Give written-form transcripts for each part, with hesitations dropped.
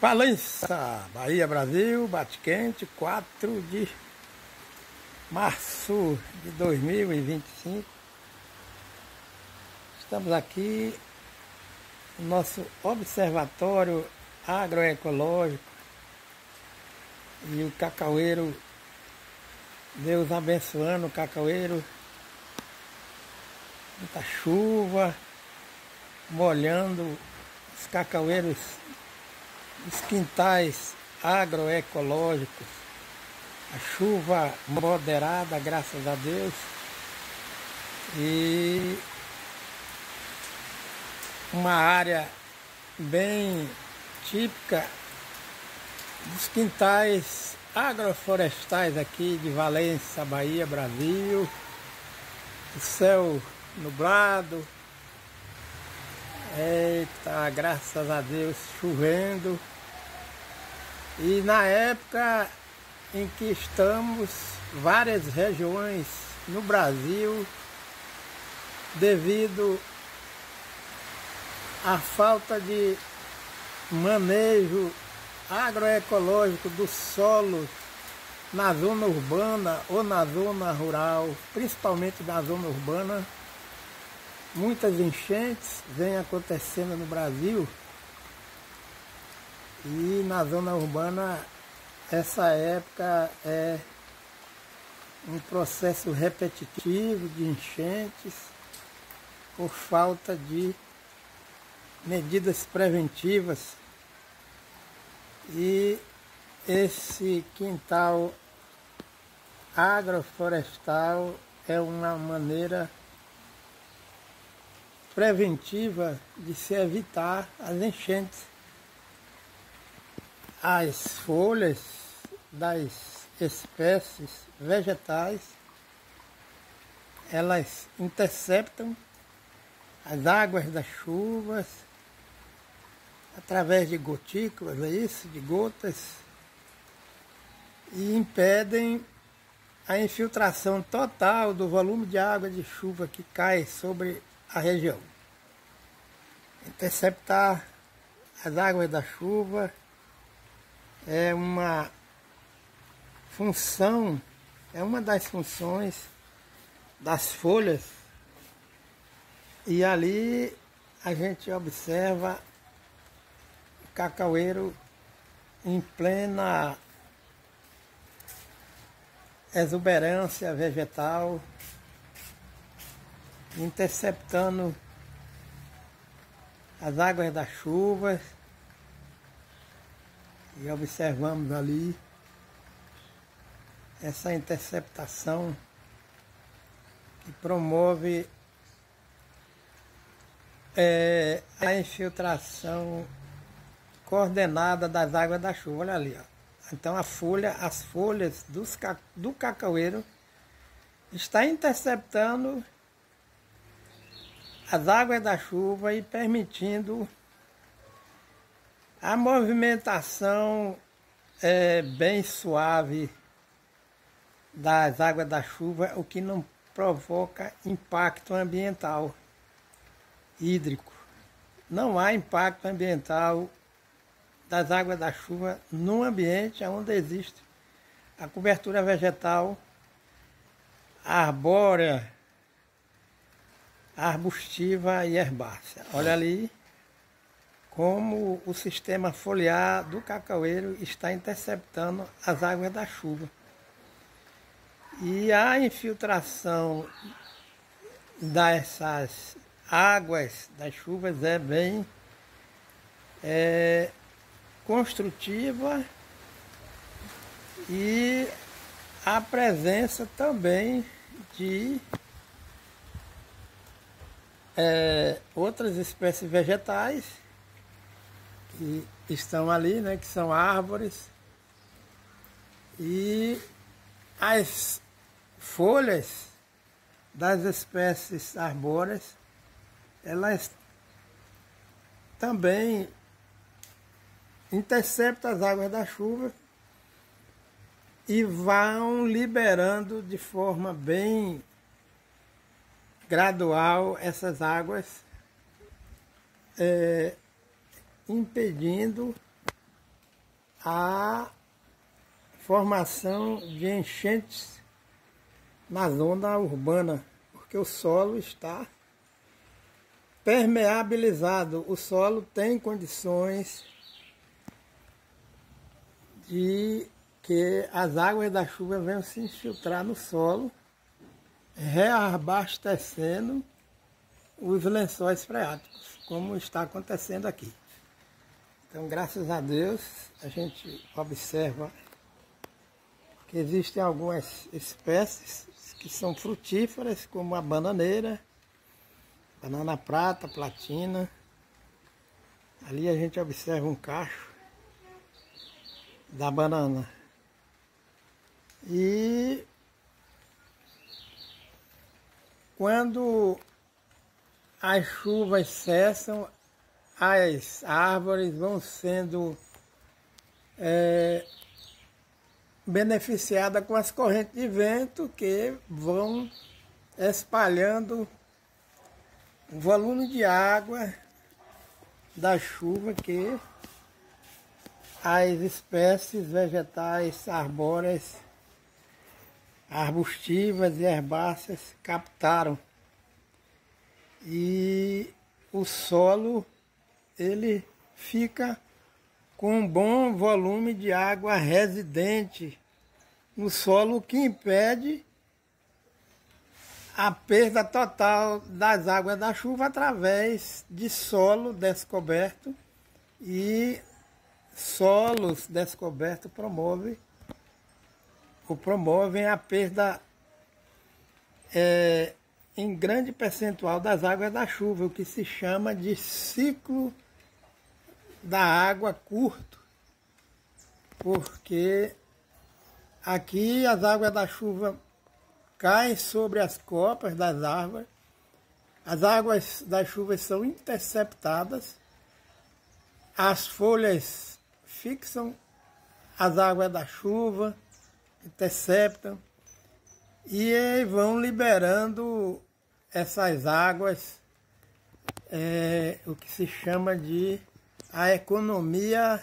Valença, Bahia, Brasil, bate quente, 4 de março de 2025. Estamos aqui no nosso observatório agroecológico e o cacaueiro, Deus abençoando o cacaueiro, muita chuva, molhando os cacaueiros, os quintais agroecológicos, a chuva moderada, graças a Deus, e uma área bem típica dos quintais agroflorestais aqui de Valença, Bahia, Brasil. O céu nublado, eita, graças a Deus, chovendo. E na época em que estamos, várias regiões no Brasil, devido à falta de manejo agroecológico do solo na zona urbana ou na zona rural, principalmente na zona urbana, muitas enchentes vêm acontecendo no Brasil. E na zona urbana, essa época é um processo repetitivo de enchentes por falta de medidas preventivas. E esse quintal agroflorestal é uma maneira preventiva de se evitar as enchentes. As folhas das espécies vegetais, elas interceptam as águas das chuvas através de gotículas, de gotas, e impedem a infiltração total do volume de água de chuva que cai sobre a região. Interceptar as águas da chuva é uma função, é uma das funções das folhas, e ali a gente observa o cacaueiro em plena exuberância vegetal, interceptando as águas das chuvas. E observamos ali essa interceptação que promove a infiltração coordenada das águas da chuva. Olha ali, ó. Então as folhas do cacaueiro está interceptando as águas da chuva e permitindo a movimentação bem suave das águas da chuva, o que não provoca impacto ambiental hídrico. Não há impacto ambiental das águas da chuva no ambiente onde existe a cobertura vegetal arbórea, arbustiva e herbácea. Olha ali como o sistema foliar do cacaueiro está interceptando as águas da chuva. E a infiltração dessas águas das chuvas é bem construtiva, e a presença também de outras espécies vegetais que estão ali, né, que são árvores, e as folhas das espécies arbóreas, elas também interceptam as águas da chuva e vão liberando de forma bem gradual essas águas impedindo a formação de enchentes na zona urbana, porque o solo está permeabilizado, o solo tem condições de que as águas da chuva venham se infiltrar no solo, reabastecendo os lençóis freáticos, como está acontecendo aqui. Então, graças a Deus, a gente observa que existem algumas espécies que são frutíferas, como a bananeira, banana prata, platina. Ali a gente observa um cacho da banana. E quando as chuvas cessam, as árvores vão sendo beneficiadas com as correntes de vento que vão espalhando o volume de água da chuva que as espécies vegetais arbóreas, arbustivas e herbáceas captaram. E o solo ele fica com um bom volume de água residente no solo, o que impede a perda total das águas da chuva através de solo descoberto, e solos descobertos promovem a perda em grande percentual das águas da chuva, o que se chama de ciclo da água curto, porque aqui as águas da chuva caem sobre as copas das árvores, as águas das chuvas são interceptadas, as folhas fixam as águas da chuva, interceptam e vão liberando essas águas, o que se chama de a economia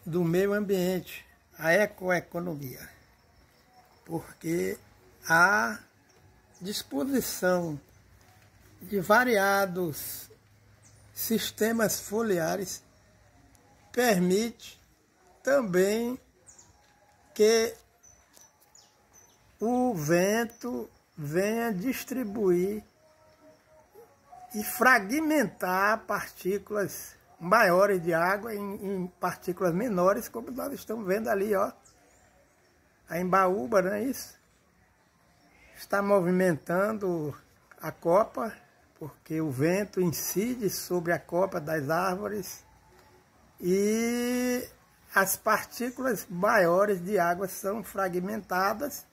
do meio ambiente, a ecoeconomia, porque a disposição de variados sistemas foliares permite também que o vento venha distribuir e fragmentar partículas maiores de água em partículas menores, como nós estamos vendo ali, ó. A embaúba, não é isso? Está movimentando a copa, porque o vento incide sobre a copa das árvores e as partículas maiores de água são fragmentadas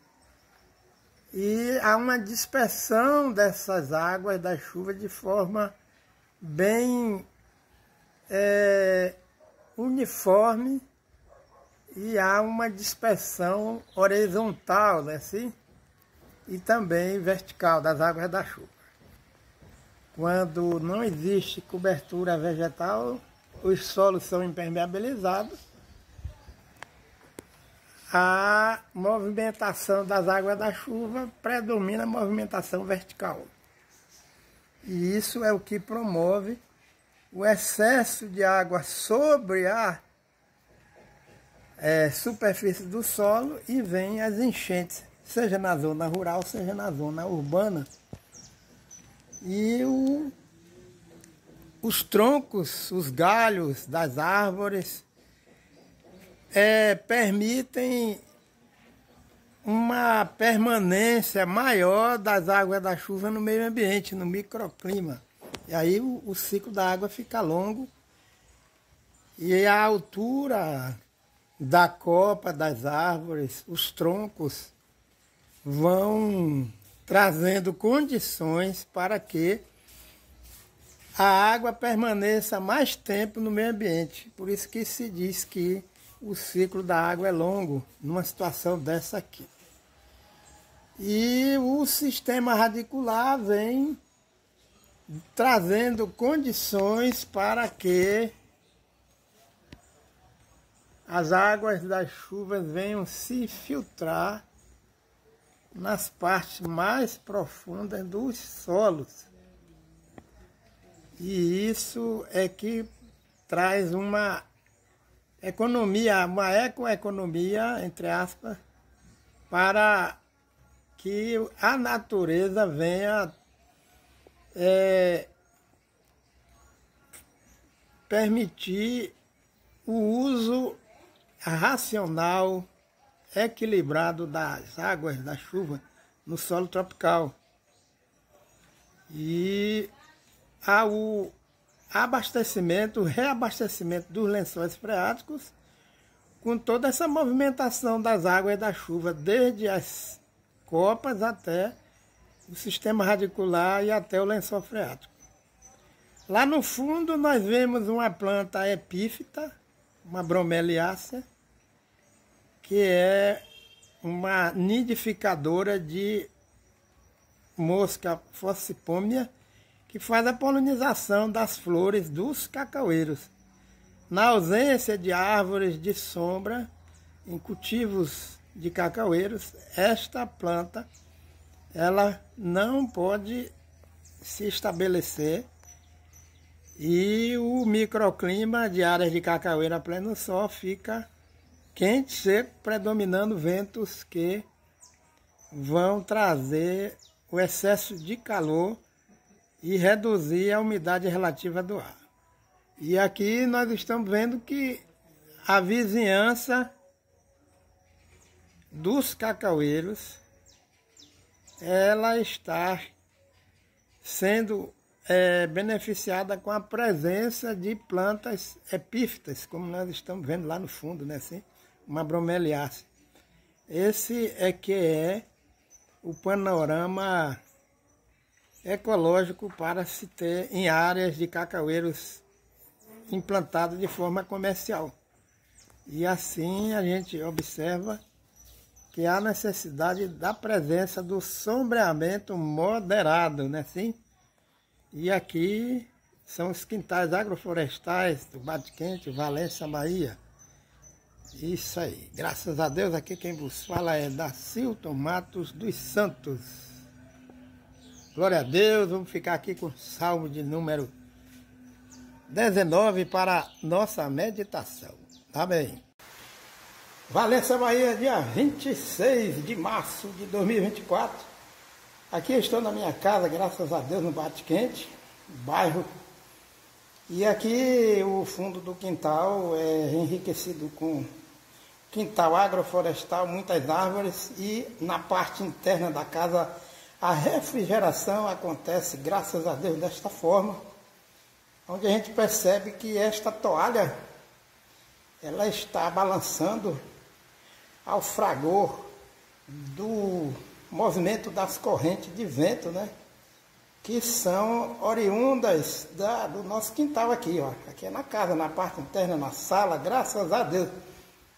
e há uma dispersão dessas águas da chuva de forma bem uniforme, e há uma dispersão horizontal, né, assim, e também vertical das águas da chuva. Quando não existe cobertura vegetal, os solos são impermeabilizados, a movimentação das águas da chuva predomina a movimentação vertical. E isso é o que promove o excesso de água sobre a superfície do solo, e vem as enchentes, seja na zona rural, seja na zona urbana. E os troncos, os galhos das árvores permitem uma permanência maior das águas da chuva no meio ambiente, no microclima. E aí o ciclo da água fica longo, e a altura da copa das árvores, os troncos, vão trazendo condições para que a água permaneça mais tempo no meio ambiente. Por isso que se diz que o ciclo da água é longo numa situação dessa aqui. E o sistema radicular vem trazendo condições para que as águas das chuvas venham se filtrar nas partes mais profundas dos solos. E isso é que traz uma economia, uma ecoeconomia, entre aspas, para que a natureza venha permitir o uso racional, equilibrado das águas da chuva no solo tropical. E o abastecimento, o reabastecimento dos lençóis freáticos, com toda essa movimentação das águas da chuva, desde as copas até o sistema radicular e até o lençol freático. Lá no fundo nós vemos uma planta epífita, uma bromeliácea, que é uma nidificadora de mosca Forcipomia, que faz a polinização das flores dos cacaueiros. Na ausência de árvores de sombra, em cultivos de cacaueiros, esta planta ela não pode se estabelecer e o microclima de áreas de cacaueira a pleno sol fica quente, seco, predominando ventos que vão trazer o excesso de calor e reduzir a umidade relativa do ar. E aqui nós estamos vendo que a vizinhança dos cacaueiros, ela está sendo beneficiada com a presença de plantas epífitas, como nós estamos vendo lá no fundo, né? Assim, uma bromeliácea. Esse é que é o panorama ecológico para se ter em áreas de cacaueiros implantados de forma comercial. E assim a gente observa que há necessidade da presença do sombreamento moderado, né? Assim, e aqui são os quintais agroflorestais do Bate Quente, Valença, Bahia. Isso aí. Graças a Deus, aqui quem vos fala é Dacilton Matos dos Santos. Glória a Deus. Vamos ficar aqui com o Salmo de número 19 para nossa meditação. Amém. Valença, Bahia, dia 26 de março de 2024. Aqui eu estou na minha casa, graças a Deus, no Bate Quente, bairro. E aqui o fundo do quintal é enriquecido com quintal agroflorestal, muitas árvores. E na parte interna da casa a refrigeração acontece, graças a Deus, desta forma. Onde a gente percebe que esta toalha, ela está balançando ao fragor do movimento das correntes de vento, né? Que são oriundas do nosso quintal aqui, ó. Aqui é na casa, na parte interna, na sala, graças a Deus.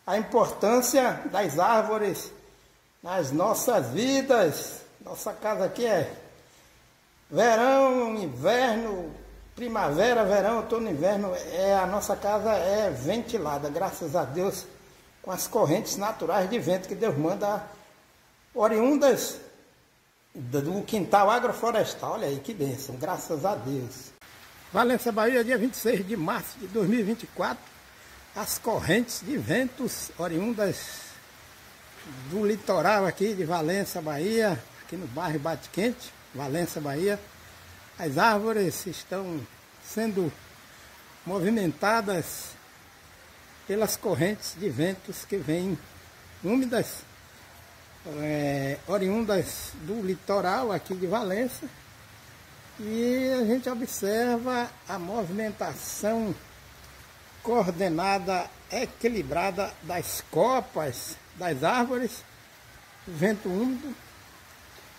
A importância das árvores nas nossas vidas. Nossa casa aqui é verão, inverno, primavera, verão, outono, inverno. A nossa casa é ventilada, graças a Deus, com as correntes naturais de vento que Deus manda oriundas do quintal agroflorestal. Olha aí que bênção, graças a Deus. Valença, Bahia, dia 26 de março de 2024. As correntes de ventos oriundas do litoral aqui de Valença, Bahia, aqui no bairro Bate Quente, Valença, Bahia. As árvores estão sendo movimentadas pelas correntes de ventos que vêm úmidas, oriundas do litoral aqui de Valença, e a gente observa a movimentação coordenada, equilibrada das copas das árvores, vento úmido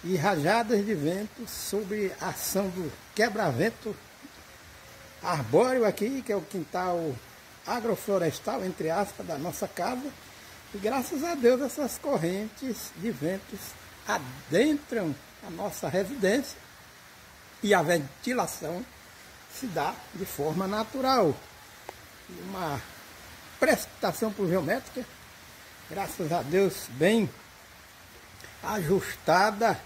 e rajadas de vento sob a ação do quebra-vento arbóreo aqui, que é o quintal agroflorestal, entre aspas, da nossa casa. E graças a Deus essas correntes de ventos adentram a nossa residência e a ventilação se dá de forma natural. Uma precipitação pluviométrica, graças a Deus, bem ajustada,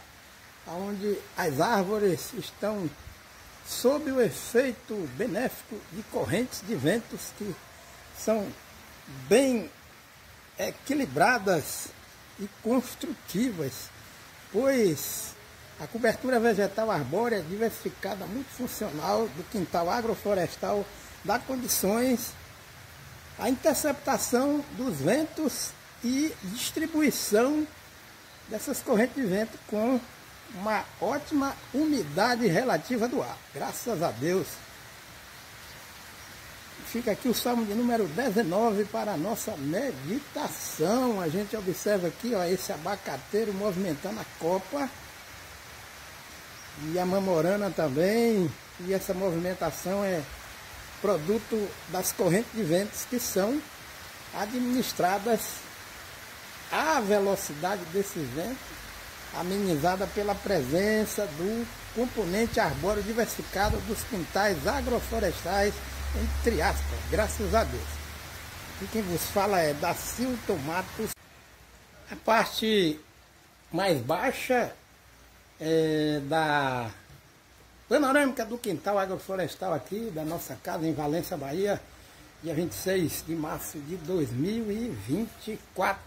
onde as árvores estão sob o efeito benéfico de correntes de ventos que são bem equilibradas e construtivas, pois a cobertura vegetal arbórea diversificada, multifuncional do quintal agroflorestal dá condições à interceptação dos ventos e distribuição dessas correntes de vento com uma ótima umidade relativa do ar. Graças a Deus. Fica aqui o Salmo de número 19 para a nossa meditação. A gente observa aqui, ó, esse abacateiro movimentando a copa e a mamorana também. E essa movimentação é produto das correntes de ventos que são administradas à velocidade desses ventos, amenizada pela presença do componente arbóreo diversificado dos quintais agroflorestais, entre aspas, graças a Deus. E quem vos fala é Dacilton Matos. A parte mais baixa da panorâmica do quintal agroflorestal aqui da nossa casa em Valença, Bahia, dia 26 de março de 2024.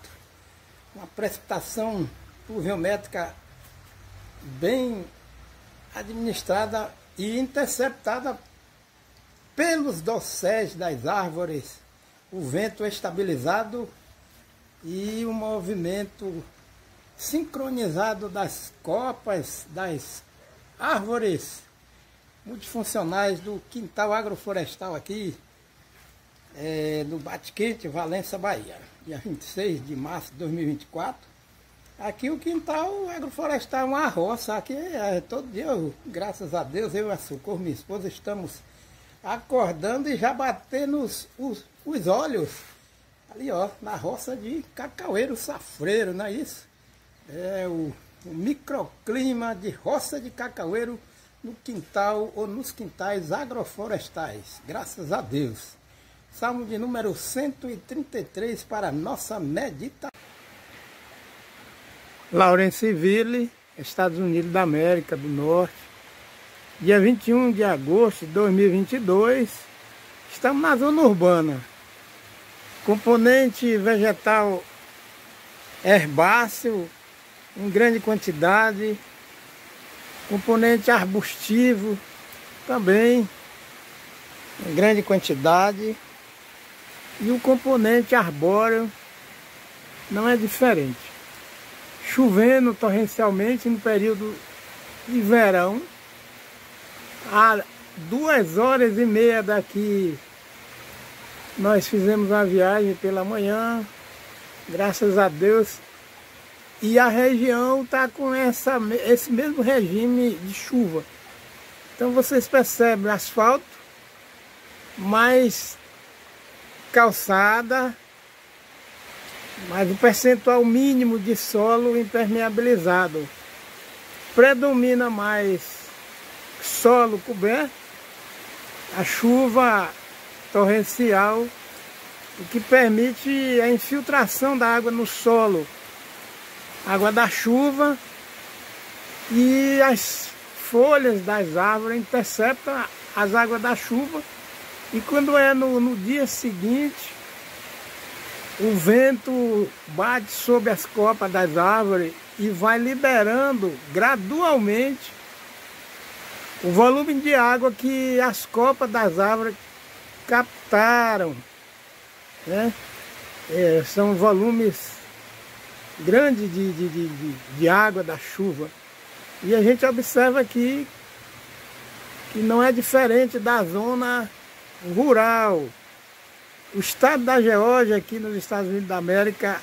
Uma precipitação pluviométrica bem administrada e interceptada pelos dosséis das árvores, o vento estabilizado e o movimento sincronizado das copas das árvores multifuncionais do quintal agroflorestal aqui no Bate-Quente, Valença, Bahia, dia 26 de março de 2024. Aqui o quintal agroflorestal é uma roça, aqui todo dia, graças a Deus, eu e a Socorro, minha esposa, estamos acordando e já batendo os olhos ali, ó, na roça de Cacaueiro Safreiro, não é isso? É o microclima de roça de Cacaueiro no quintal ou nos quintais agroflorestais, graças a Deus. Salmo de número 133 para a nossa meditação. Lawrenceville, Estados Unidos da América do Norte, dia 21 de agosto de 2022, estamos na zona urbana. Componente vegetal herbáceo em grande quantidade, componente arbustivo também em grande quantidade, e o componente arbóreo não é diferente. Chovendo torrencialmente no período de verão, há 2h30 daqui nós fizemos a viagem pela manhã, graças a Deus, e a região está com esse mesmo regime de chuva. Então vocês percebem o asfalto, mais calçada, mas o percentual mínimo de solo impermeabilizado. Predomina mais solo coberto, a chuva torrencial, o que permite a infiltração da água no solo, água da chuva, e as folhas das árvores interceptam as águas da chuva, e quando é no dia seguinte, o vento bate sobre as copas das árvores e vai liberando gradualmente o volume de água que as copas das árvores captaram, né? São volumes grandes de água da chuva. E a gente observa aqui que não é diferente da zona rural. O estado da Geórgia, aqui nos Estados Unidos da América,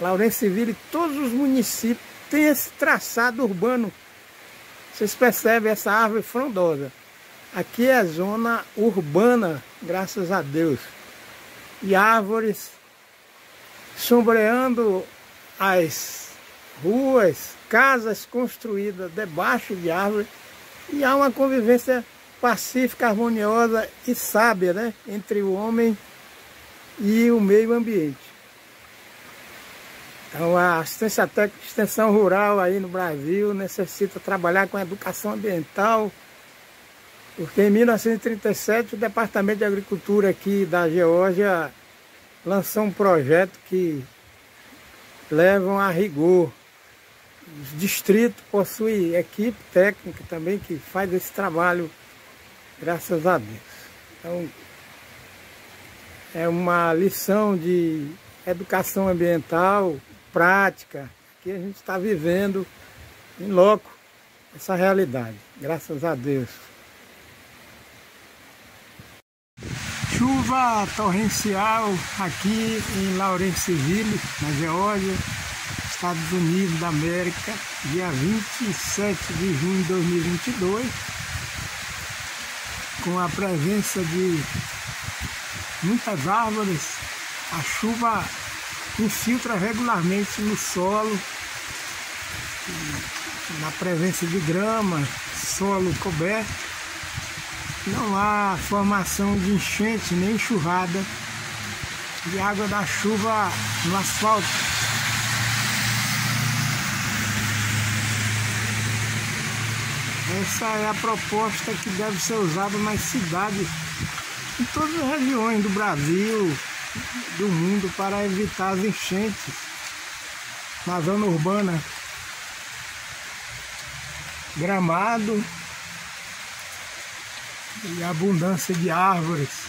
Lawrenceville, todos os municípios têm esse traçado urbano. Vocês percebem essa árvore frondosa. Aqui é a zona urbana, graças a Deus. E árvores sombreando as ruas, casas construídas debaixo de árvores. E há uma convivência pacífica, harmoniosa e sábia, né, entre o homem e o meio ambiente. Então a assistência técnica de extensão rural aí no Brasil necessita trabalhar com a educação ambiental, porque em 1937 o Departamento de Agricultura aqui da Geórgia lançou um projeto que levam a rigor. Os distritos possuem equipe técnica também que faz esse trabalho, graças a Deus. Então, é uma lição de educação ambiental, prática, que a gente está vivendo em loco essa realidade, graças a Deus. Chuva torrencial aqui em Lawrenceville, na Geórgia, Estados Unidos da América, dia 27 de junho de 2022, com a presença de muitas árvores. A chuva infiltra regularmente no solo, na presença de grama, solo coberto. Não há formação de enchente nem enxurrada de água da chuva no asfalto. Essa é a proposta que deve ser usada nas cidades, em todas as regiões do Brasil, do mundo, para evitar as enchentes na zona urbana. Gramado e abundância de árvores.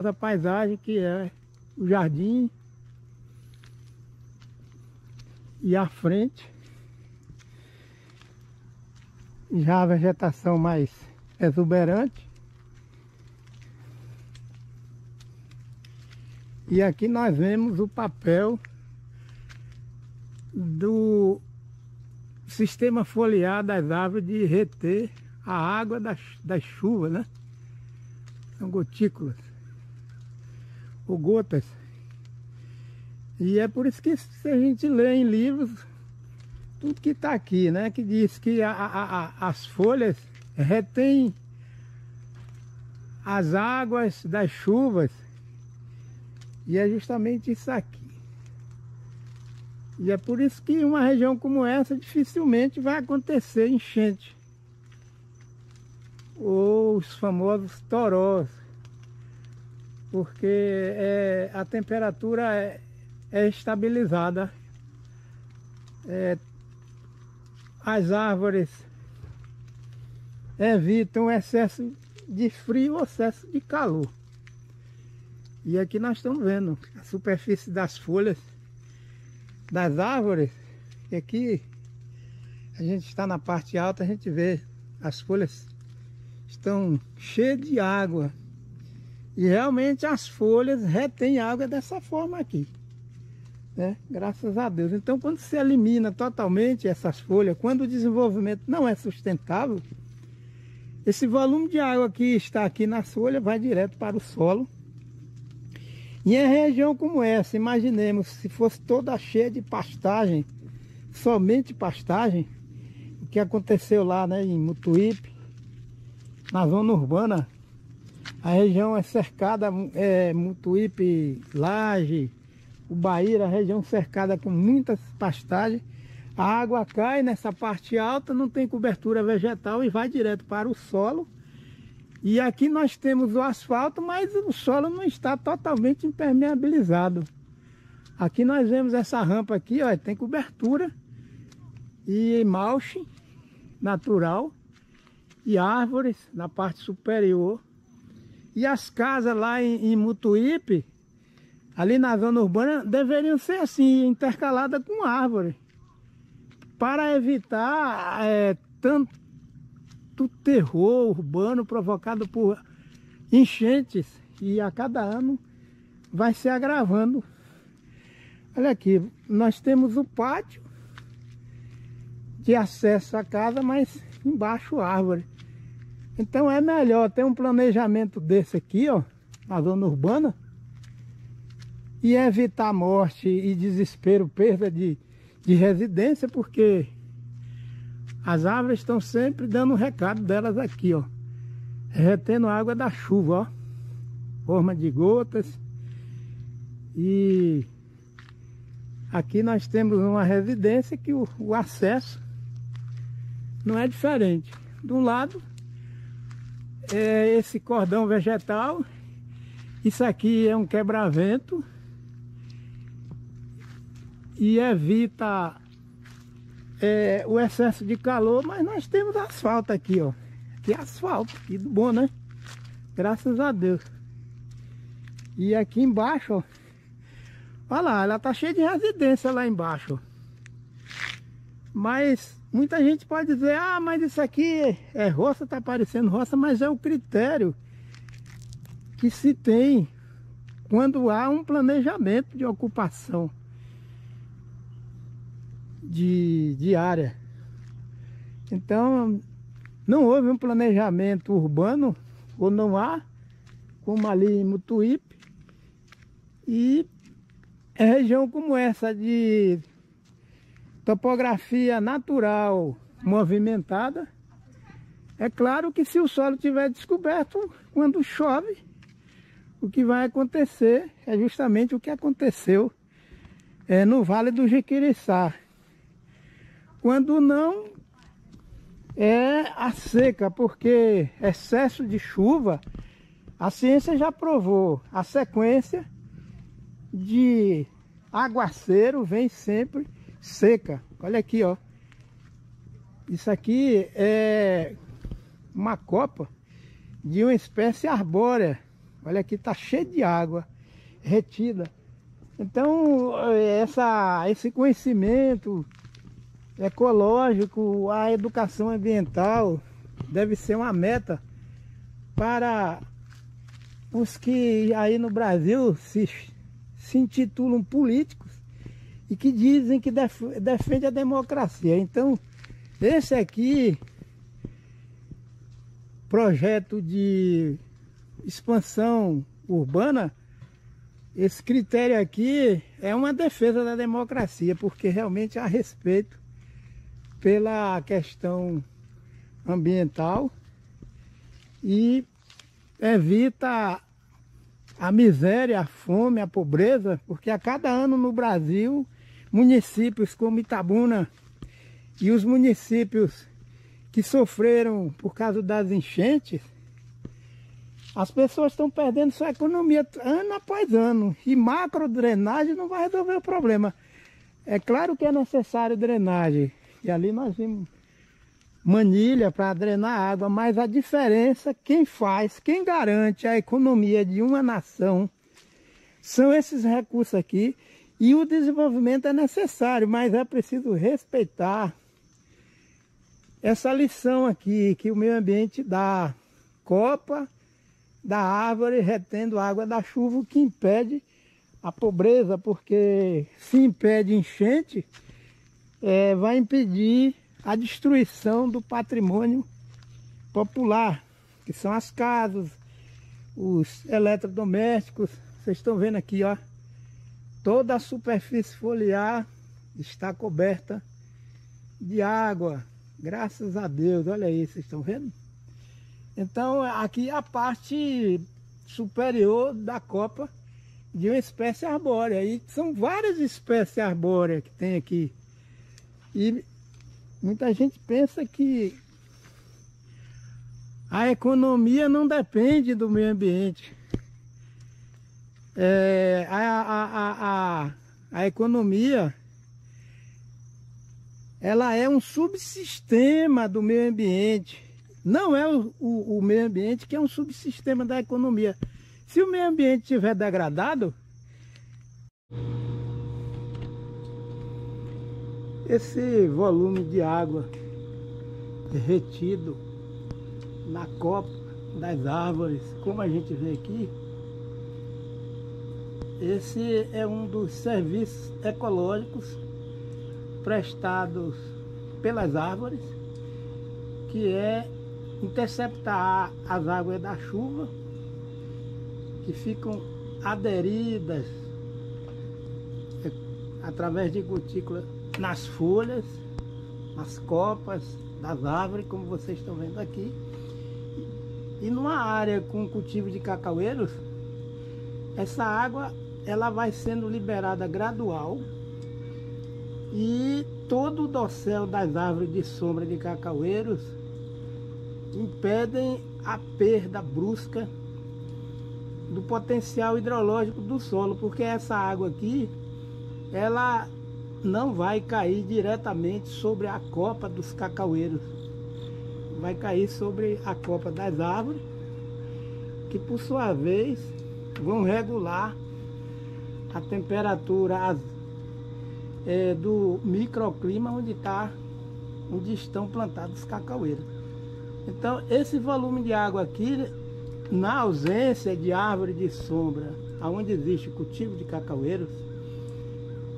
A paisagem que é o jardim e à frente já a vegetação mais exuberante, e aqui nós vemos o papel do sistema foliar das árvores de reter a água das chuvas, né? São gotículas ou gotas. E é por isso que se a gente lê em livros tudo que está aqui, né, que diz que as folhas retêm as águas das chuvas, e é justamente isso aqui. E é por isso que uma região como essa dificilmente vai acontecer enchente ou os famosos torós, porque a temperatura é estabilizada. As árvores evitam excesso de frio ou excesso de calor. E aqui nós estamos vendo a superfície das folhas das árvores. E aqui a gente está na parte alta, a gente vê as folhas estão cheias de água. E realmente as folhas retêm água dessa forma aqui, né? Graças a Deus. Então, quando se elimina totalmente essas folhas, quando o desenvolvimento não é sustentável, esse volume de água que está aqui nas folhas vai direto para o solo. E em região como essa, imaginemos se fosse toda cheia de pastagem, somente pastagem, o que aconteceu lá, né, em Mutuípe, na zona urbana. A região é cercada, Mutuípe, Laje, Ubaíra, a região cercada com muitas pastagens. A água cai nessa parte alta, não tem cobertura vegetal e vai direto para o solo. E aqui nós temos o asfalto, mas o solo não está totalmente impermeabilizado. Aqui nós vemos essa rampa aqui, ó, tem cobertura e mulch natural e árvores na parte superior. E as casas lá em Mutuípe, ali na zona urbana, deveriam ser assim, intercaladas com árvore, para evitar tanto terror urbano provocado por enchentes, e a cada ano vai se agravando Olha aqui, nós temos o pátio de acesso à casa, mas embaixo árvore. Então é melhor ter um planejamento desse aqui, ó, na zona urbana, e evitar morte e desespero, perda de residência, porque as árvores estão sempre dando um recado delas aqui, ó, retendo a água da chuva, ó, forma de gotas. E aqui nós temos uma residência que o acesso não é diferente. De um lado é esse cordão vegetal, isso aqui é um quebra-vento e evita o excesso de calor, mas nós temos asfalto aqui, ó. Aqui é asfalto, que bom, né? Graças a Deus. E aqui embaixo, ó, olha lá, ela tá cheia de residência lá embaixo. Mas muita gente pode dizer, ah, mas isso aqui é roça, tá parecendo roça, mas é o critério que se tem quando há um planejamento de ocupação de área. Então, não houve um planejamento urbano, ou não há, como ali em Mutuípe, e região como essa de topografia natural movimentada, é claro que se o solo estiver descoberto, quando chove, o que vai acontecer é justamente o que aconteceu no Vale do Jequiriçá. Quando não, é a seca, porque excesso de chuva, a ciência já provou, a sequência de aguaceiro vem sempre seca. Olha aqui, ó. Isso aqui é uma copa de uma espécie arbórea. Olha aqui, tá cheio de água retida. Então, esse conhecimento ecológico, a educação ambiental deve ser uma meta para os que aí no Brasil se intitulam políticos e que dizem que defende a democracia. Então, esse aqui, projeto de expansão urbana, esse critério aqui é uma defesa da democracia, porque realmente há respeito pela questão ambiental e evita a miséria, a fome, a pobreza, porque a cada ano no Brasil, municípios como Itabuna e os municípios que sofreram por causa das enchentes, as pessoas estão perdendo sua economia ano após ano, e macro drenagem não vai resolver o problema. É claro que é necessário drenagem, e ali nós vimos manilha para drenar água, mas a diferença, quem faz, quem garante a economia de uma nação, são esses recursos aqui, e o desenvolvimento é necessário, mas é preciso respeitar essa lição aqui, que o meio ambiente dá, copa da árvore retendo água da chuva, o que impede a pobreza, porque se impede enchente, vai impedir a destruição do patrimônio popular, que são as casas, os eletrodomésticos. Vocês estão vendo aqui, ó, toda a superfície foliar está coberta de água, graças a Deus. Olha aí, vocês estão vendo? Então aqui a parte superior da copa de uma espécie arbórea, e são várias espécies arbóreas que tem aqui. E muita gente pensa que a economia não depende do meio ambiente. A economia, ela é um subsistema do meio ambiente. Não é o meio ambiente que é um subsistema da economia. Se o meio ambiente estiver degradado, esse volume de água retido na copa das árvores, como a gente vê aqui, Esse é um dos serviços ecológicos prestados pelas árvores, que é interceptar as águas da chuva que ficam aderidas através de gotículas nas folhas, nas copas das árvores, como vocês estão vendo aqui. E numa área com cultivo de cacaueiros, essa água ela vai sendo liberada gradual e todo o dossel das árvores de sombra de cacaueiros impedem a perda brusca do potencial hidrológico do solo, porque essa água aqui ela não vai cair diretamente sobre a copa dos cacaueiros, vai cair sobre a copa das árvores, que por sua vez vão regular a temperatura do microclima onde estão plantados os cacaueiros. Então esse volume de água aqui, na ausência de árvore de sombra, onde existe cultivo de cacaueiros,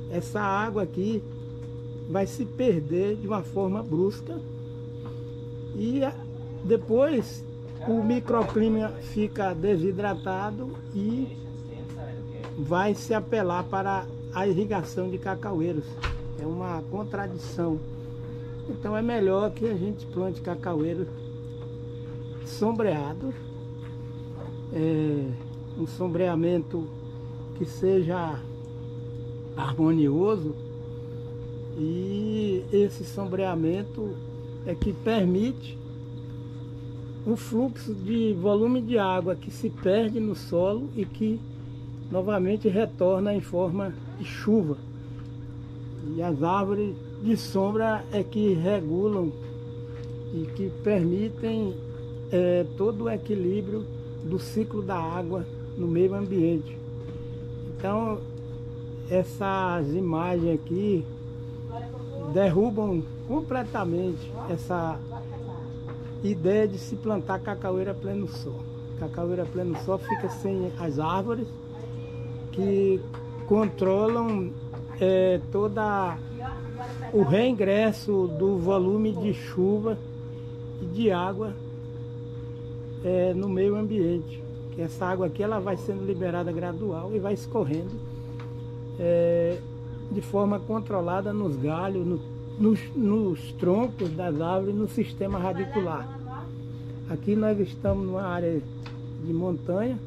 essa água aqui vai se perder de uma forma brusca e depois o microclima fica desidratado e vai se apelar para a irrigação de cacaueiros. É uma contradição. Então é melhor que a gente plante cacaueiros sombreados, um sombreamento que seja harmonioso, e esse sombreamento é que permite o fluxo de volume de água que se perde no solo e que novamente retorna em forma de chuva. E as árvores de sombra é que regulam e que permitem todo o equilíbrio do ciclo da água no meio ambiente. Então essas imagens aqui derrubam completamente essa ideia de se plantar cacaueira a pleno sol. Cacaueira a pleno sol fica sem as árvores que controlam todo o reingresso do volume de chuva e de água no meio ambiente. Que essa água aqui ela vai sendo liberada gradual e vai escorrendo de forma controlada nos galhos, nos troncos das árvores, no sistema radicular. Aqui nós estamos numa área de montanha,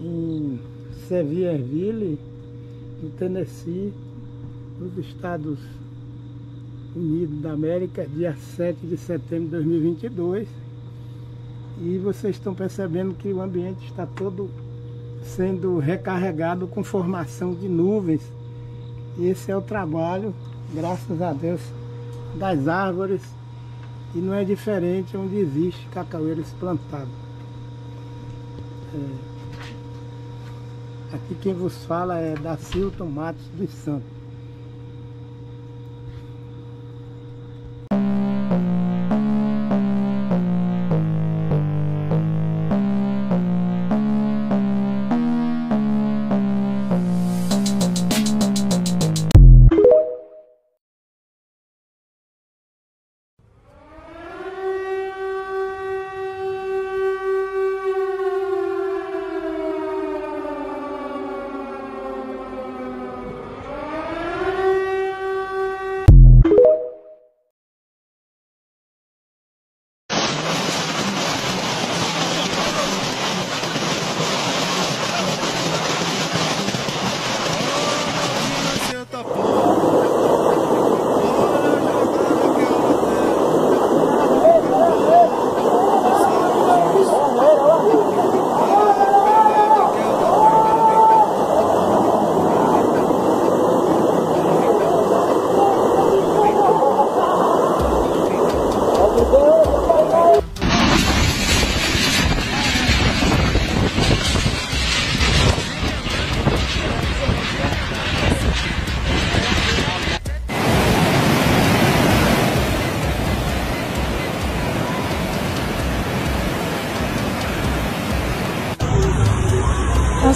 em Sevierville, no Tennessee, nos Estados Unidos da América, dia 7 de setembro de 2022. E vocês estão percebendo que o ambiente está todo sendo recarregado com formação de nuvens. E esse é o trabalho, graças a Deus, das árvores, e não é diferente onde existe cacaueiros plantados. Aqui quem vos fala é Dacilton Matos dos Santos.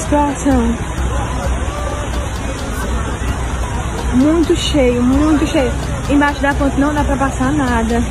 Let's go. muito cheio, muito cheio. Embaixo da ponte não dá pra passar nada.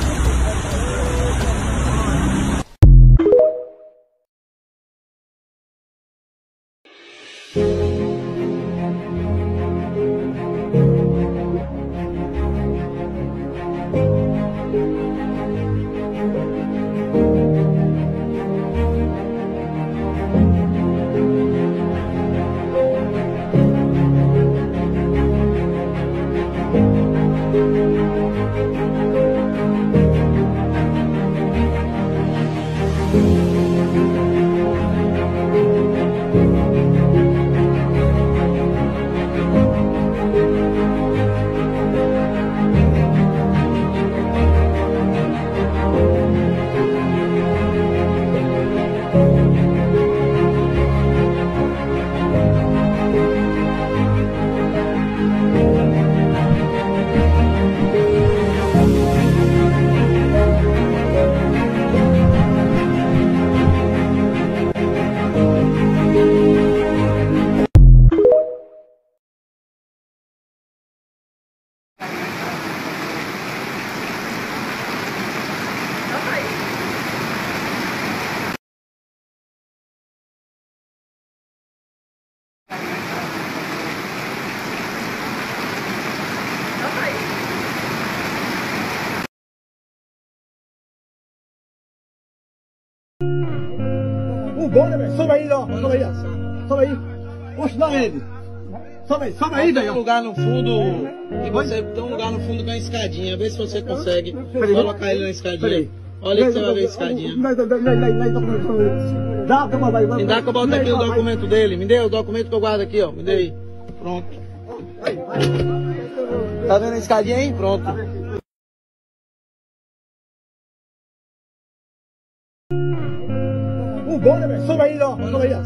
Bora, velho. Sobe aí, ó. Sobe aí, ó. Sobe aí. Oxe, dá ele. Sobe aí, velho. Tem um lugar no fundo. Que você tem um lugar no fundo com a escadinha. Vê se você consegue colocar ele na escadinha. Olha que você vai ver a escadinha. Me dá que eu boto aqui o documento dele. Me dê o documento que eu guardo aqui, ó. Me dê aí. Pronto. Tá vendo a escadinha aí? Pronto. Bora, velho. Sobe aí, ó. Sobe aí, ó.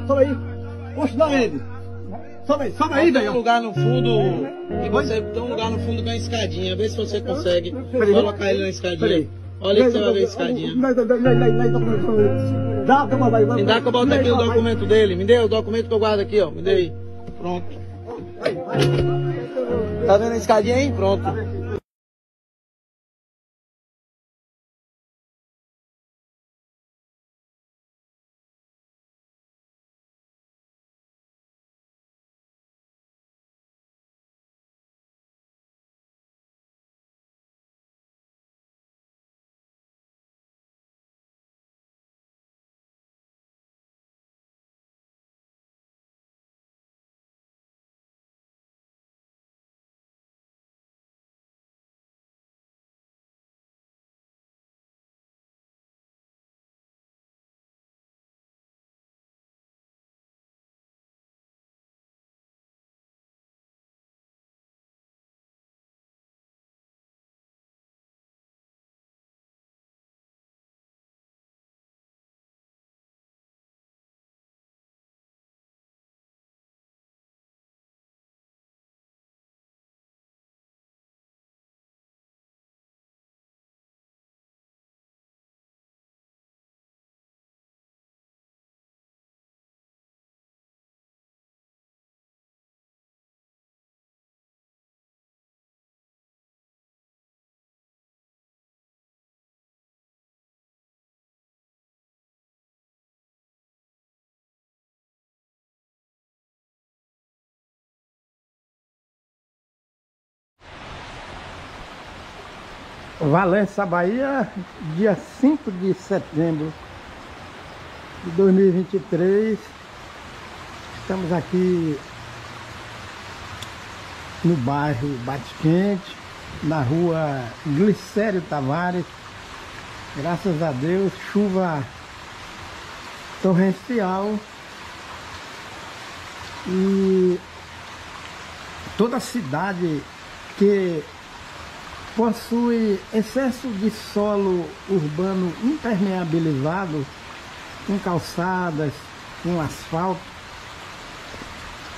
Sobe aí. Oxe, dá ele. Sobe aí, velho. Tem um lugar no fundo. Que você tem um lugar no fundo com a escadinha. Vê se você consegue colocar ele na escadinha. Olha que você vai ver a escadinha. Me dá que eu boto aqui o documento dele. Me dê o documento que eu guardo aqui, ó. Me dê aí. Pronto. Tá vendo a escadinha aí? Pronto. Valença, Bahia, dia 5 de setembro de 2023. Estamos aqui no bairro Bate Quente, na rua Glicério Tavares. Graças a Deus, chuva torrencial e toda a cidade que possui excesso de solo urbano impermeabilizado, com calçadas, com asfalto.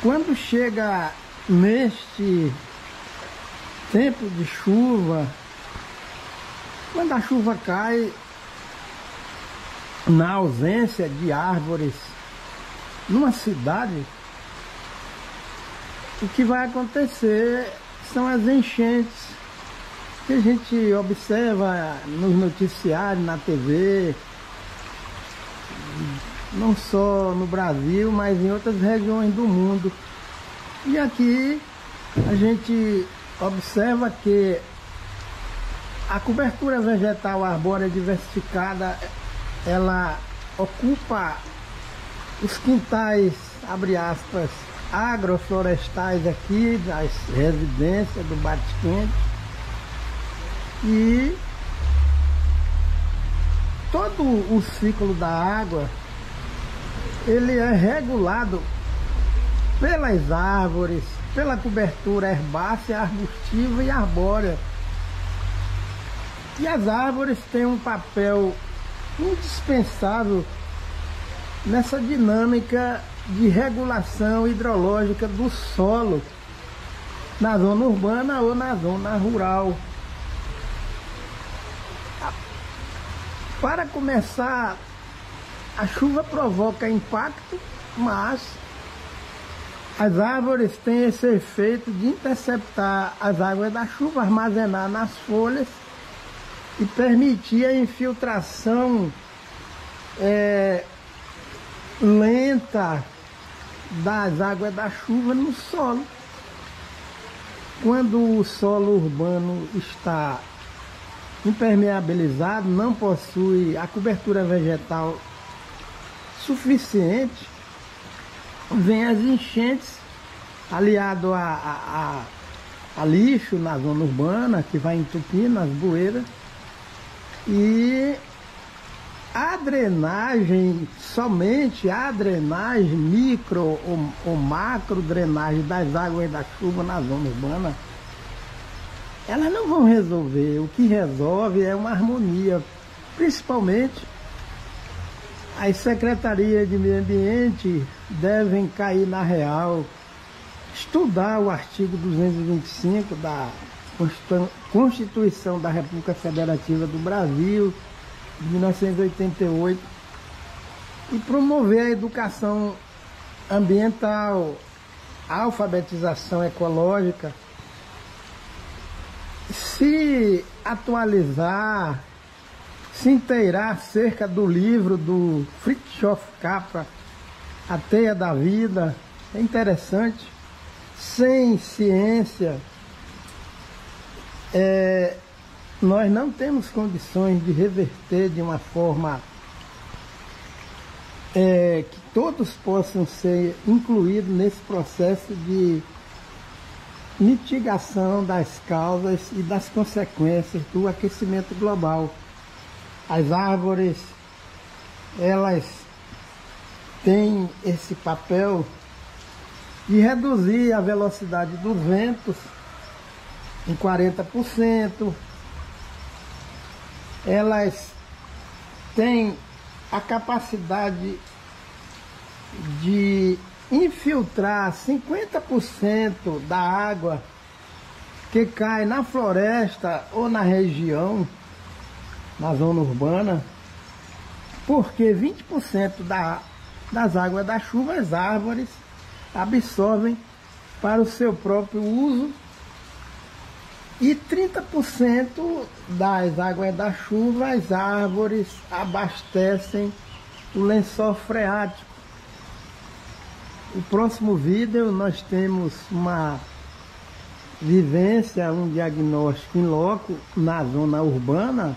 Quando chega neste tempo de chuva, quando a chuva cai na ausência de árvores numa cidade, o que vai acontecer são as enchentes que a gente observa nos noticiários, na TV, não só no Brasil, mas em outras regiões do mundo. E aqui a gente observa que a cobertura vegetal arbórea diversificada, ela ocupa os quintais, abre aspas, agroflorestais aqui, das residências do Bate-Quente. E todo o ciclo da água, ele é regulado pelas árvores, pela cobertura herbácea, arbustiva e arbórea. E as árvores têm um papel indispensável nessa dinâmica de regulação hidrológica do solo na zona urbana ou na zona rural. Para começar, a chuva provoca impacto, mas as árvores têm esse efeito de interceptar as águas da chuva, armazenar nas folhas e permitir a infiltração lenta das águas da chuva no solo. Quando o solo urbano está impermeabilizado, não possui a cobertura vegetal suficiente, vem as enchentes, aliado a lixo na zona urbana, que vai entupir nas bueiras, e a drenagem, somente a drenagem micro ou macro drenagem das águas da chuva na zona urbana, elas não vão resolver. O que resolve é uma harmonia, principalmente as secretarias de meio ambiente devem cair na real, estudar o artigo 225 da Constituição da República Federativa do Brasil, de 1988, e promover a educação ambiental, a alfabetização ecológica, se atualizar, se inteirar acerca do livro do Fritjof Capra, A Teia da Vida. É interessante. Sem ciência, nós não temos condições de reverter de uma forma que todos possam ser incluídos nesse processo de mitigação das causas e das consequências do aquecimento global. As árvores, elas têm esse papel de reduzir a velocidade dos ventos em 40%. Elas têm a capacidade de infiltrar 50% da água que cai na floresta ou na região, na zona urbana, porque 20% das águas da chuva as árvores absorvem para o seu próprio uso, e 30% das águas da chuva as árvores abastecem o lençol freático. No próximo vídeo nós temos uma vivência, um diagnóstico in loco na zona urbana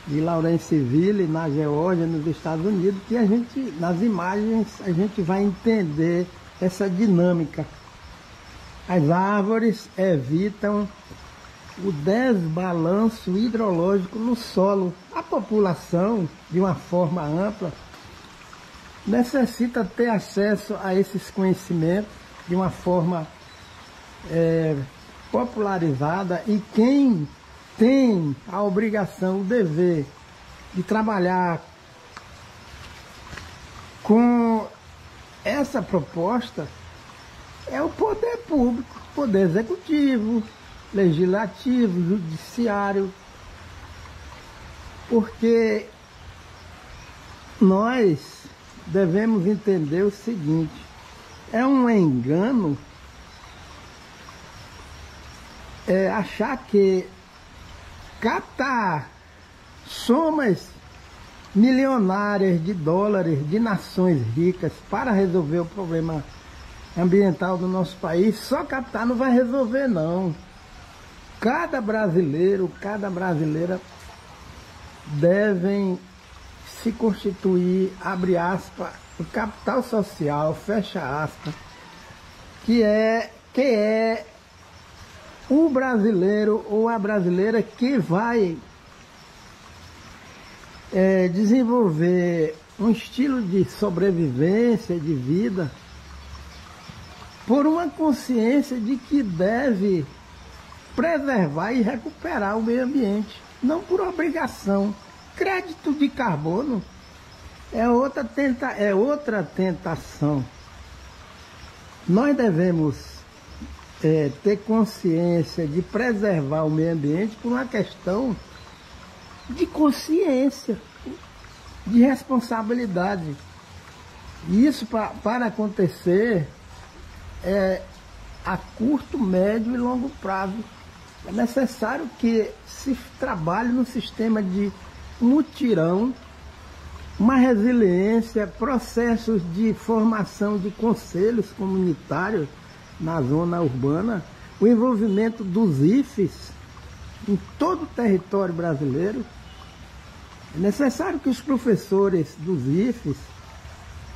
de Lawrenceville, na Geórgia, nos Estados Unidos, que a gente, nas imagens, a gente vai entender essa dinâmica. As árvores evitam o desbalanço hidrológico no solo. A população, de uma forma ampla, necessita ter acesso a esses conhecimentos de uma forma popularizada, e quem tem a obrigação, o dever de trabalhar com essa proposta é o poder público, poder executivo, legislativo, judiciário, porque nós devemos entender o seguinte: é um engano achar que captar somas milionárias de dólares de nações ricas para resolver o problema ambiental do nosso país, só captar não vai resolver não. Cada brasileiro, cada brasileira devem se constituir, abre aspas, o capital social, fecha aspas, que é o brasileiro ou a brasileira que vai desenvolver um estilo de sobrevivência, de vida, por uma consciência de que deve preservar e recuperar o meio ambiente, não por obrigação. Crédito de carbono é outra tentação. Nós devemos ter consciência de preservar o meio ambiente por uma questão de consciência, de responsabilidade. E isso para acontecer a curto, médio e longo prazo. É necessário que se trabalhe no sistema de mutirão, uma resiliência, processos de formação de conselhos comunitários na zona urbana, o envolvimento dos IFES em todo o território brasileiro. É necessário que os professores dos IFES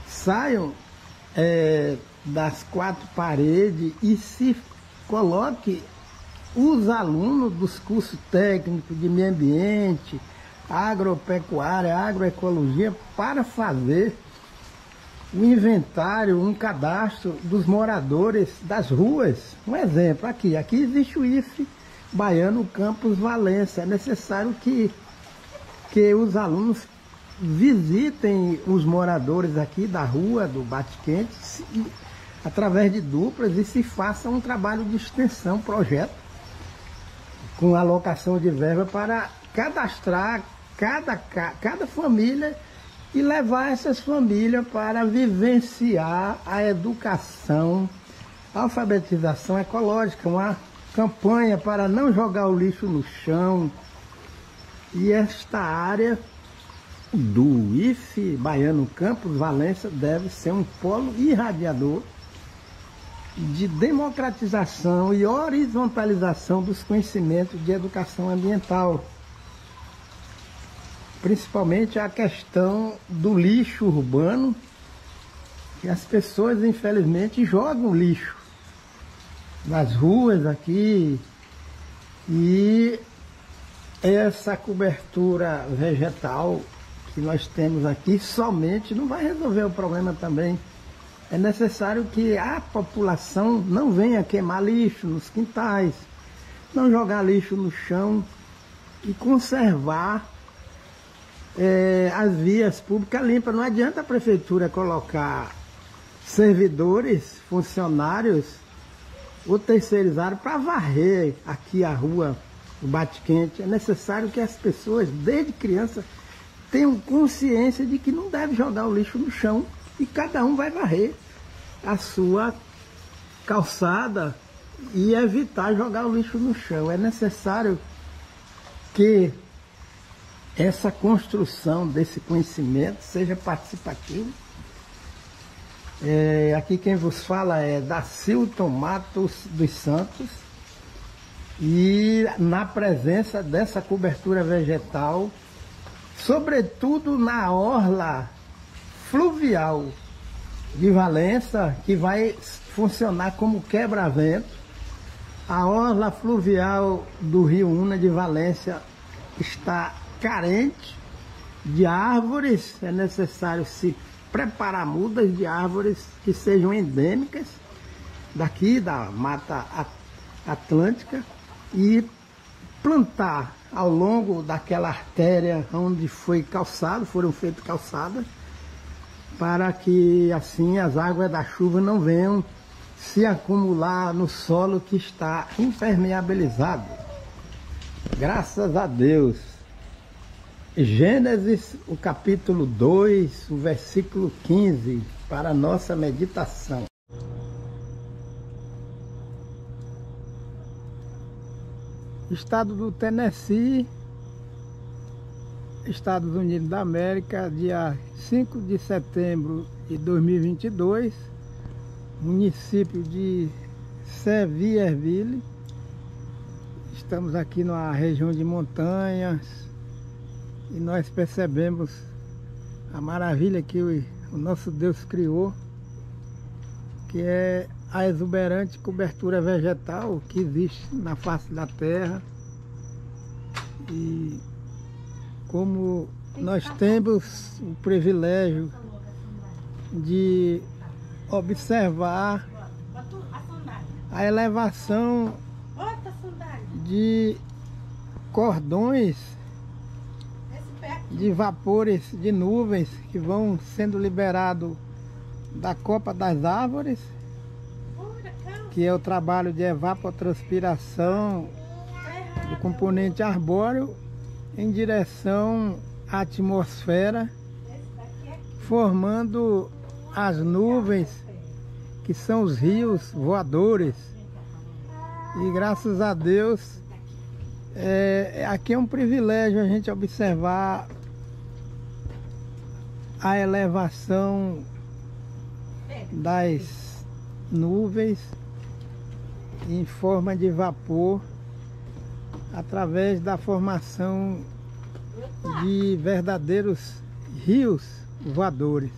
saiam das quatro paredes e se coloque os alunos dos cursos técnicos de meio ambiente, agropecuária, agroecologia, para fazer um inventário, um cadastro dos moradores das ruas. Um exemplo, aqui existe o IFE Baiano Campus Valença. É necessário que os alunos visitem os moradores aqui da rua, do Bate-Quente, através de duplas, e se faça um trabalho de extensão, projeto, com alocação de verba para cadastrar cada família e levar essas famílias para vivenciar a educação, a alfabetização ecológica, uma campanha para não jogar o lixo no chão. E esta área do IFE Baiano Campus Valença deve ser um polo irradiador de democratização e horizontalização dos conhecimentos de educação ambiental. Principalmente a questão do lixo urbano, que as pessoas infelizmente jogam lixo nas ruas aqui, e essa cobertura vegetal que nós temos aqui somente não vai resolver o problema também. É necessário que a população não venha queimar lixo nos quintais, não jogar lixo no chão e conservar as vias públicas limpas. Não adianta a prefeitura colocar servidores, funcionários ou terceirizados para varrer aqui a rua, o Bate-Quente. É necessário que as pessoas, desde criança, tenham consciência de que não deve jogar o lixo no chão, e cada um vai varrer a sua calçada e evitar jogar o lixo no chão. É necessário que essa construção desse conhecimento seja participativa. Aqui quem vos fala é Dacilton Matos dos Santos, e na presença dessa cobertura vegetal, sobretudo na orla fluvial de Valença, que vai funcionar como quebra-vento. A orla fluvial do Rio Una de Valência está carente de árvores. É necessário se preparar mudas de árvores que sejam endêmicas daqui da Mata Atlântica e plantar ao longo daquela artéria onde foi calçado, foram feitas calçadas, para que assim as águas da chuva não venham se acumular no solo que está impermeabilizado. Graças a Deus. Gênesis, o capítulo 2, o versículo 15, para a nossa meditação. Estado do Tennessee, Estados Unidos da América, dia 5 de setembro de 2022, município de Sevierville. Estamos aqui na região de montanhas e nós percebemos a maravilha que o nosso Deus criou, que é a exuberante cobertura vegetal que existe na face da terra. E como nós temos o privilégio de observar a elevação de cordões de vapores, de nuvens que vão sendo liberados da copa das árvores, que é o trabalho de evapotranspiração do componente arbóreo em direção à atmosfera, formando as nuvens que são os rios voadores. E graças a Deus, aqui é um privilégio a gente observar a elevação das nuvens em forma de vapor através da formação de verdadeiros rios voadores.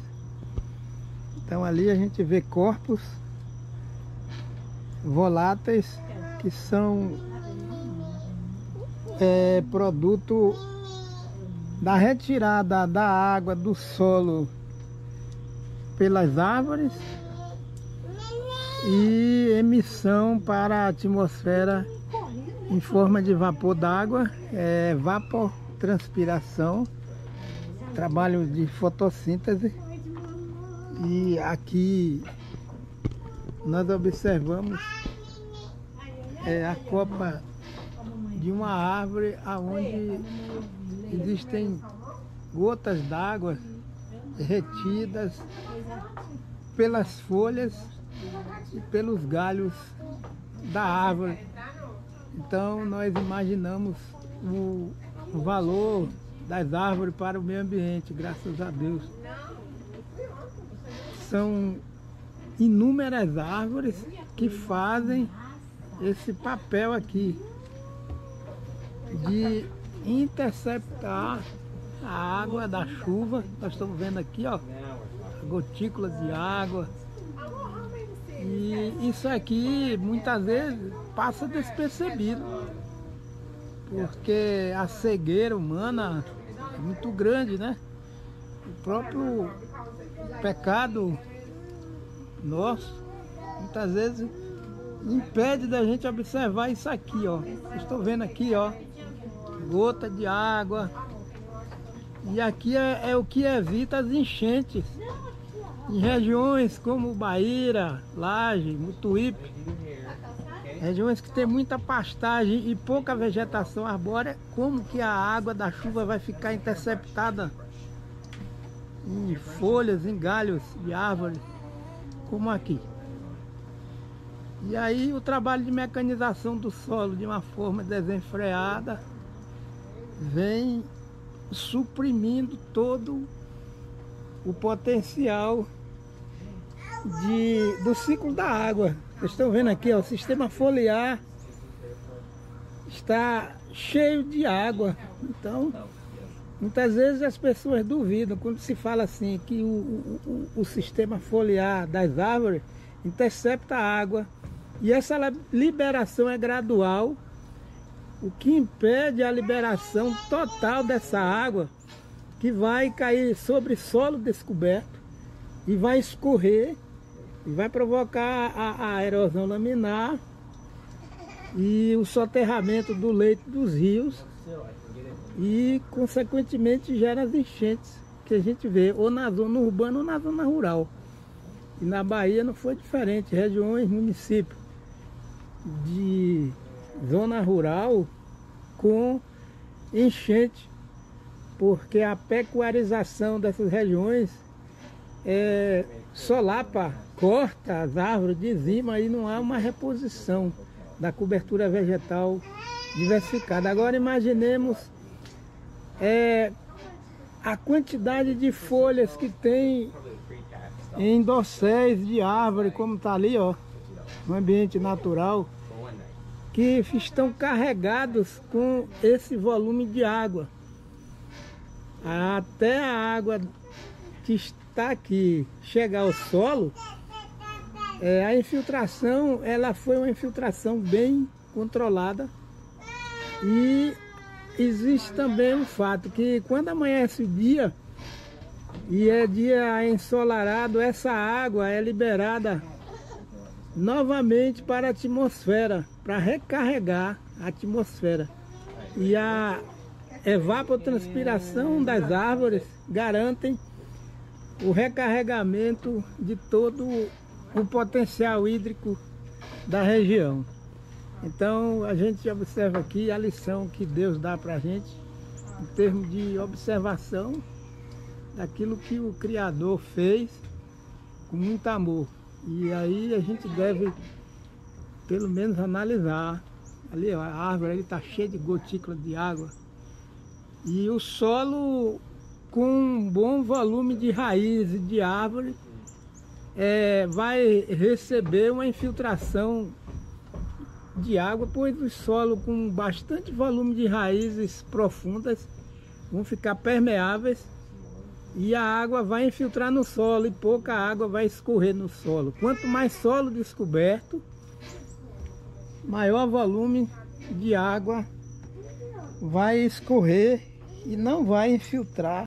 Então ali a gente vê corpos voláteis que são produto da retirada da água do solo pelas árvores e emissão para a atmosfera em forma de vapor d'água, evapotranspiração, trabalho de fotossíntese. E aqui nós observamos a copa de uma árvore onde existem gotas d'água retidas pelas folhas e pelos galhos da árvore. Então nós imaginamos o valor das árvores para o meio ambiente, graças a Deus. São inúmeras árvores que fazem esse papel aqui de interceptar a água da chuva. Nós estamos vendo aqui, ó, a gotícula de água. E isso aqui muitas vezes passa despercebido, porque a cegueira humana é muito grande, né? O próprio pecado nosso muitas vezes impede da gente observar isso aqui, ó. Estou vendo aqui, ó, gota de água. E aqui é o que evita as enchentes em regiões como Bahia, Laje, Mutuípe, regiões que tem muita pastagem e pouca vegetação arbórea. Como que a água da chuva vai ficar interceptada em folhas, em galhos de árvores, como aqui? E aí o trabalho de mecanização do solo de uma forma desenfreada vem suprimindo todo o potencial do ciclo da água. Vocês estão vendo aqui, ó, o sistema foliar está cheio de água. Então, muitas vezes as pessoas duvidam quando se fala assim que o sistema foliar das árvores intercepta a água. E essa liberação é gradual, o que impede a liberação total dessa água, que vai cair sobre solo descoberto e vai escorrer e vai provocar a erosão laminar e o soterramento do leito dos rios e, consequentemente, gera as enchentes que a gente vê ou na zona urbana ou na zona rural. E na Bahia não foi diferente. Regiões, municípios de zona rural com enchente, porque a pecuarização dessas regiões solapa, corta as árvores, dizima, e não há uma reposição da cobertura vegetal diversificada. Agora imaginemos a quantidade de folhas que tem em dosséis de árvore, como está ali, ó, no ambiente natural, que estão carregados com esse volume de água. Até a água que está aqui chegar ao solo, a infiltração, ela foi uma infiltração bem controlada. E existe também um fato que quando amanhece o dia e é dia ensolarado, essa água é liberada novamente para a atmosfera, para recarregar a atmosfera. E a evapotranspiração das árvores garantem o recarregamento de todo o potencial hídrico da região. Então a gente observa aqui a lição que Deus dá para a gente em termos de observação daquilo que o Criador fez com muito amor. E aí a gente deve pelo menos analisar. Ali ó, a árvore está cheia de gotículas de água. E o solo com um bom volume de raízes de árvore vai receber uma infiltração de água, pois o solo com bastante volume de raízes profundas vão ficar permeáveis e a água vai infiltrar no solo e pouca água vai escorrer no solo. Quanto mais solo descoberto, maior volume de água vai escorrer e não vai infiltrar